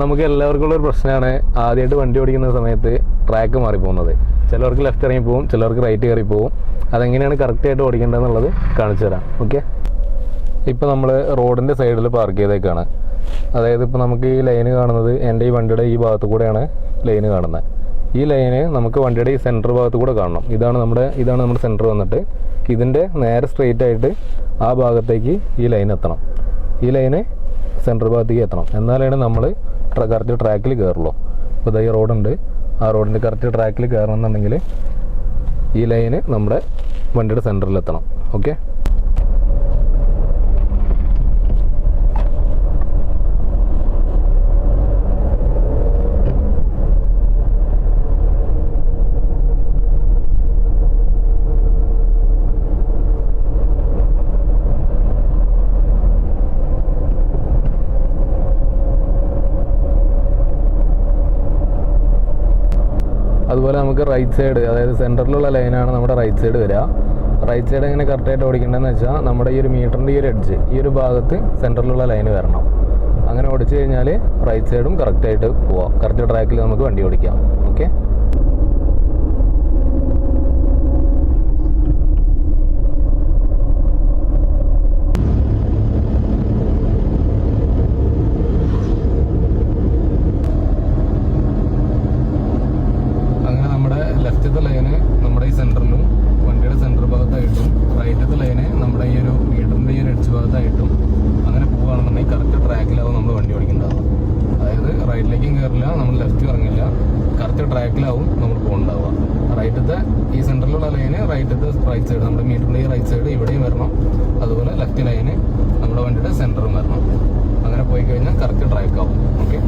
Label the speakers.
Speaker 1: നമുക്ക് എല്ലാവർക്കും ഉള്ള ഒരു പ്രശ്നമാണ് ആദ്യമായിട്ട് വണ്ടി ഓടിക്കുന്ന സമയത്ത് ട്രാക്ക് മാറിപ്പോകുന്നത്. ചിലവർക്ക് ലെഫ്റ്റ് ഇറങ്ങി പോകും, ചിലവർക്ക് റൈറ്റ് കയറി പോകും. അതെങ്ങനെയാണ് കറക്റ്റായിട്ട് ഓടിക്കേണ്ടതെന്നുള്ളത് കാണിച്ചു തരാം. ഓക്കെ, ഇപ്പോൾ നമ്മൾ റോഡിൻ്റെ സൈഡിൽ പാർക്ക് ചെയ്തേക്കാണ്. അതായത് ഇപ്പോൾ നമുക്ക് ഈ ലൈന് കാണുന്നത് എൻ്റെ ഈ വണ്ടിയുടെ ഈ ഭാഗത്ത് കൂടെയാണ് ലൈന് കാണുന്നത്. ഈ ലൈന് നമുക്ക് വണ്ടിയുടെ ഈ സെൻറ്റർ ഭാഗത്ത് കൂടെ കാണണം. ഇതാണ് നമ്മുടെ സെൻറ്റർ വന്നിട്ട് ഇതിൻ്റെ നേരെ സ്ട്രെയിറ്റ് ആയിട്ട് ആ ഭാഗത്തേക്ക് ഈ ലൈൻ എത്തണം. ഈ ലൈന് സെൻറ്റർ ഭാഗത്തേക്ക് എത്തണം. എന്നാലാണ് നമ്മൾ കറക്റ്റ് ട്രാക്കിൽ കയറുള്ളൂ. ഇപ്പോൾ ഈ റോഡുണ്ട്, ആ റോഡിൻ്റെ കറക്റ്റ് ട്രാക്കിൽ കയറണമെന്നുണ്ടെങ്കിൽ ഈ ലൈന് നമ്മുടെ വണ്ടിയുടെ സെൻറ്ററിൽ എത്തണം. ഓക്കെ, അതുപോലെ നമുക്ക് റൈറ്റ് സൈഡ്, അതായത് സെൻറ്ററിലുള്ള ലൈനാണ് നമ്മുടെ റൈറ്റ് സൈഡ് വരിക. റൈറ്റ് സൈഡ് എങ്ങനെ കറക്റ്റായിട്ട് ഓടിക്കേണ്ടതെന്ന് വെച്ചാൽ നമ്മുടെ ഈ ഒരു മീറ്ററിൻ്റെ ഈ ഒരു എഡ്ജ്, ഈ ഒരു ഭാഗത്ത് സെൻറ്ററിലുള്ള ലൈന് വരണം. അങ്ങനെ ഓടിച്ചു കഴിഞ്ഞാൽ റൈറ്റ് സൈഡും കറക്റ്റായിട്ട് പോവാം. കറക്റ്റ് ട്രാക്കിൽ നമുക്ക് വണ്ടി ഓടിക്കാം. ഓക്കെ, ലെഫ്റ്റത്തെ ലൈന് നമ്മുടെ ഈ സെൻറ്ററിലും വണ്ടിയുടെ സെൻറ്റർ ഭാഗത്തായിട്ടും, റൈറ്റത്തെ ലൈന് നമ്മുടെ ഈ ഒരു മീറ്ററിൻ്റെ ഈ ഒരു എഡ്ജ് ഭാഗത്തായിട്ടും അങ്ങനെ പോവുകയാണെന്നുണ്ടെങ്കിൽ കറക്റ്റ് ട്രാക്കിലാവും നമ്മൾ വണ്ടി ഓടിക്കേണ്ടത്. അതായത് റൈറ്റിലേക്കും കയറില്ല, നമ്മൾ ലെഫ്റ്റ് ഇറങ്ങില്ല, കറക്റ്റ് ട്രാക്കിലാവും നമ്മൾ പോകുന്നുണ്ടാവുക. റൈറ്റത്തെ ഈ സെൻറ്ററിലുള്ള ലൈന് റൈറ്റ് സൈഡ്, നമ്മുടെ മീറ്ററിൻ്റെ ഈ റൈറ്റ് സൈഡ് ഇവിടെയും വരണം. അതുപോലെ ലെഫ്റ്റ് ലൈന് നമ്മുടെ വണ്ടിയുടെ സെൻറ്ററും വരണം. അങ്ങനെ പോയി കഴിഞ്ഞാൽ കറക്റ്റ് ട്രാക്കാവും. ഓക്കെ.